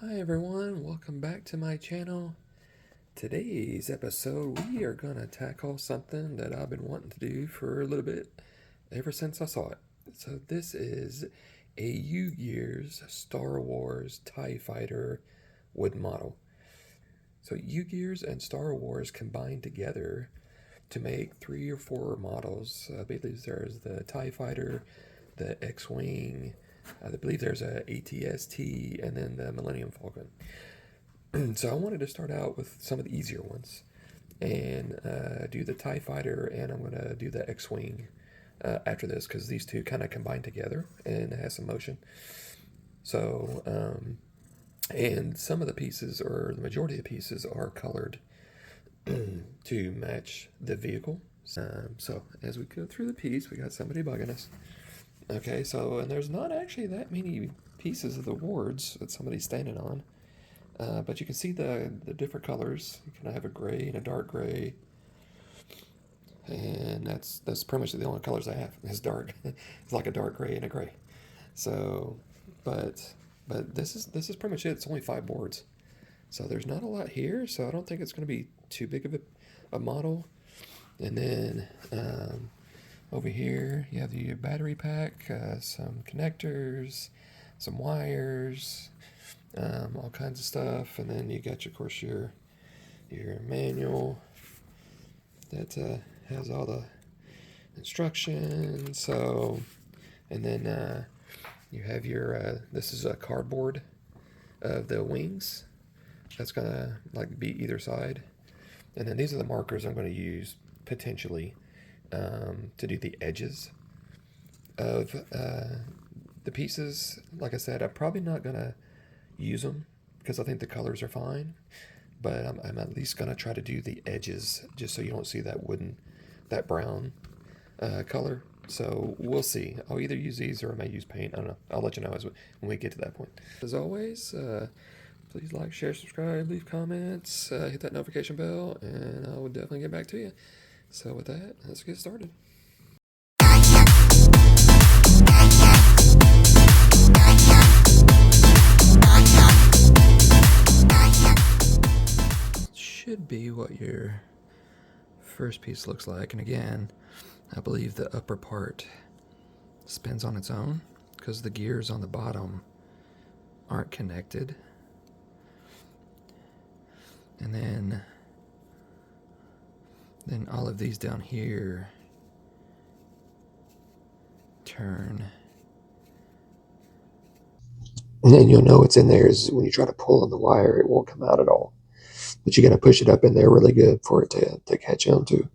Hi everyone, welcome back to my channel. Today's episode we are gonna tackle something that I've been wanting to do for a little bit ever since I saw it. So this is a UGEARS Star Wars TIE Fighter wood model. So UGEARS and Star Wars combined together to make 3 or 4 models. I believe there's the TIE Fighter, the X-Wing, I believe there's a AT-ST, and then the Millennium Falcon. So I wanted to start out with some of the easier ones and do the TIE Fighter, and I'm going to do the X-Wing after this because these two kind of combine together and it has some motion. So, and some of the pieces, or the majority of the pieces, are colored to match the vehicle. So as we go through the piece, we got somebody bugging us. Okay, so, and there's not actually that many pieces of the wards that somebody's standing on. But you can see the different colors. You can have a gray and a dark gray. And that's pretty much the only colors I have is dark. It's like a dark gray and a gray. So, but this is pretty much it. It's only 5 boards. So there's not a lot here, so I don't think it's going to be too big of a model. And then over here you have your battery pack, some connectors, some wires, all kinds of stuff. And then you got, of course, your manual that has all the instructions. So, and then you have your this is a cardboard of the wings. That's gonna like be either side. And then these are the markers I'm going to use potentially to do the edges of the pieces. Like I said, I'm probably not going to use them because I think the colors are fine, but I'm at least going to try to do the edges just so you don't see that brown color. So we'll see. I'll either use these or I may use paint. I don't know. I'll let you know when we get to that point. As always, please like, share, subscribe, leave comments, hit that notification bell, and I will definitely get back to you. So with that, let's get started. Should be what your first piece looks like. And again, I believe the upper part spins on its own because the gears on the bottom aren't connected. And then all of these down here turn. And then you'll know it's in there is when you try to pull on the wire, it won't come out at all. But you got to push it up in there really good for it to catch on to.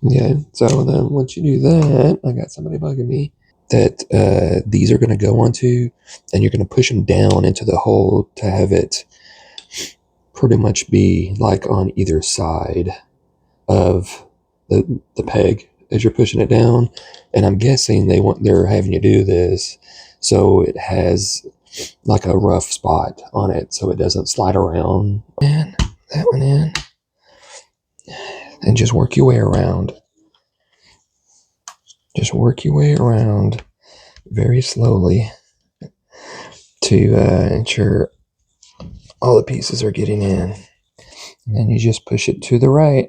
Yeah, so then once you do that, I got somebody bugging me that these are going to go onto, and you're going to push them down into the hole to have it pretty much be like on either side of the peg as you're pushing it down. And I'm guessing they're having you do this so it has like a rough spot on it so it doesn't slide around. And that one in, and just work your way around. Just work your way around very slowly to ensure all the pieces are getting in. And then you just push it to the right.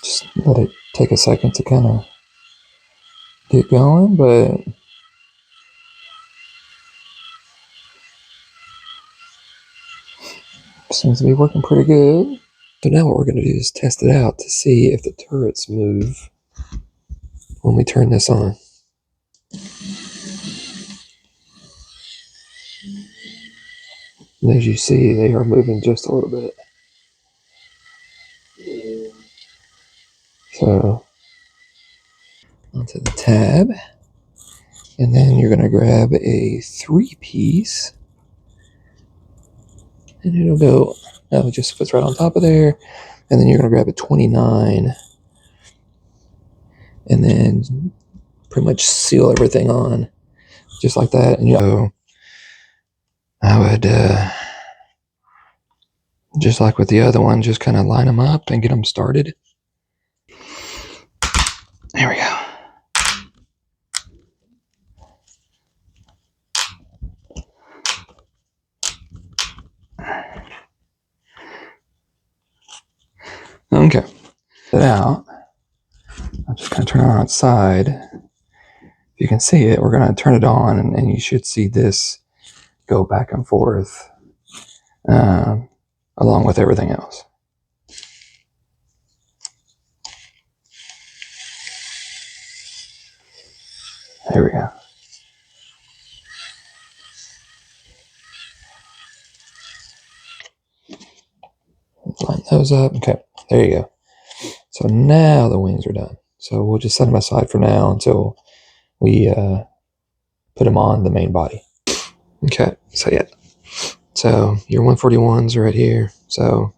Just let it take a second to kind of get going, but seems to be working pretty good. So now what we're going to do is test it out to see if the turrets move when we turn this on. And as you see, they are moving just a little bit. So onto the tab, and then you're going to grab a 3-piece, and it'll go, it just fits right on top of there. And then you're going to grab a 29, and then pretty much seal everything on just like that. And so I would just like with the other one, just kind of line them up and get them started. There we go. Okay, it out. I'm just going to turn it on its side. If you can see it, we're going to turn it on, and you should see this go back and forth along with everything else. There we go. Line those up. Okay, there you go. So now the wings are done. So we'll just set them aside for now until we put them on the main body. Okay, so yeah. So your 141s are right here. So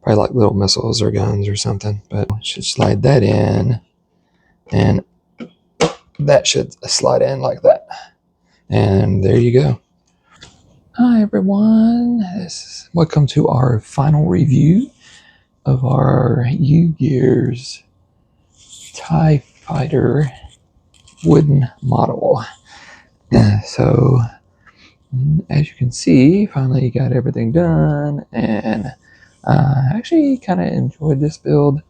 probably like little missiles or guns or something. But we should slide that in. And that should slide in like that. And there you go. Hi everyone. Welcome to our final review of our UGEARS TIE Fighter wooden model. So as you can see, finally got everything done, and I actually kind of enjoyed this build.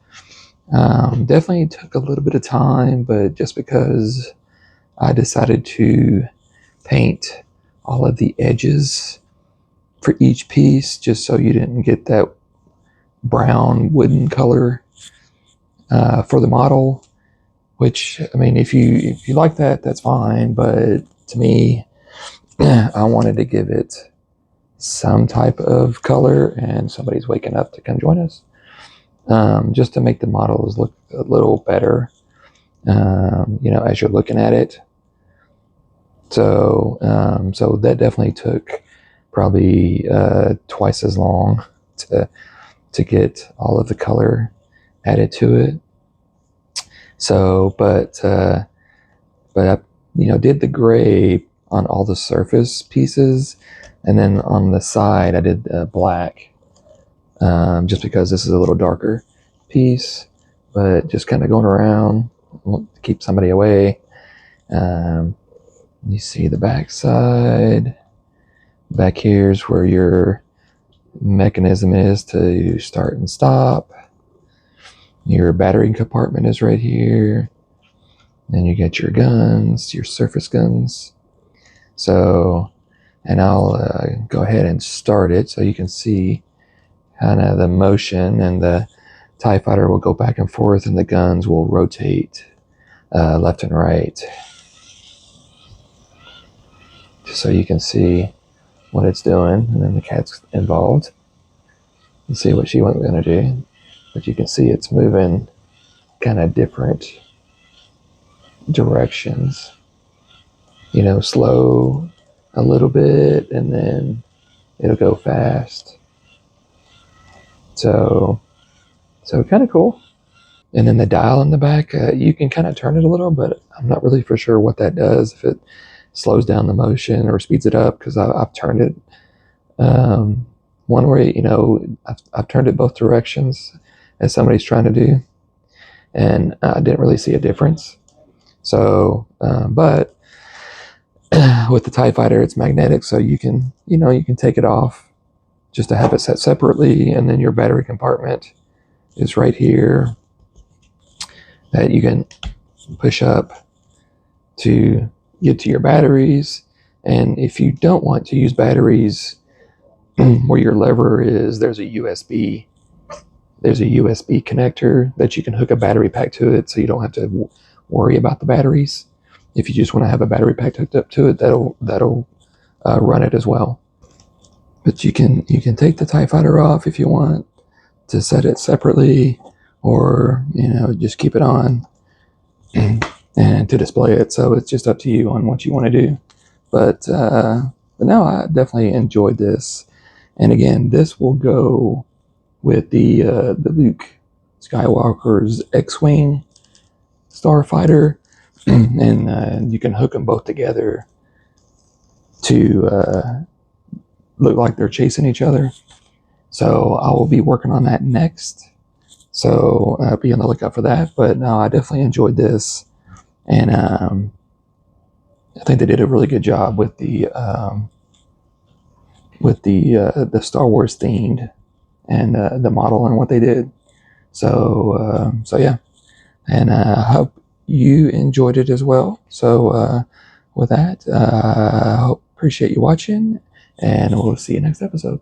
Definitely took a little bit of time, but just because I decided to paint all of the edges for each piece, just so you didn't get that brown wooden color for the model. Which, I mean, if you like that, that's fine. But to me, I wanted to give it some type of color, and somebody's waking up to come join us, just to make the models look a little better, as you're looking at it. So that definitely took probably twice as long to get all of the color added to it. So, but I, did the gray on all the surface pieces, and then on the side I did black, just because this is a little darker piece, but just kind of going around, won't keep somebody away. You see the back side. Back here is where your mechanism is to start and stop. Your battery compartment is right here. Then you get your guns, your surface guns. So, and I'll go ahead and start it so you can see kind of the motion, and the TIE Fighter will go back and forth, and the guns will rotate left and right. Just so you can see what it's doing, and then the cat's involved. You see what she was going to do, but you can see it's moving kind of different directions. Slow a little bit, and then it'll go fast. So kind of cool. And then the dial in the back, you can kind of turn it a little, but I'm not really for sure what that does, if it slows down the motion or speeds it up, because I've turned it one way, I've turned it both directions as somebody's trying to do, and I didn't really see a difference. So, but with the TIE Fighter, it's magnetic, so you can take it off just to have it set separately, and then your battery compartment is right here that you can push up to get to your batteries. And if you don't want to use batteries, where your lever is, there's a USB connector that you can hook a battery pack to it, so you don't have to worry about the batteries. If you just want to have a battery pack hooked up to it, that'll run it as well. But you can take the TIE Fighter off if you want to set it separately, or just keep it on and to display it. So it's just up to you on what you want to do. But no, I definitely enjoyed this. And again, this will go with the Luke Skywalker's X-Wing starfighter, and you can hook them both together to look like they're chasing each other. So I will be working on that next. So be on the lookout for that. But no, I definitely enjoyed this, and I think they did a really good job with the Star Wars themed and the model and what they did. So yeah, and I hope you enjoyed it as well. So with that, I appreciate you watching, and we'll see you next episode.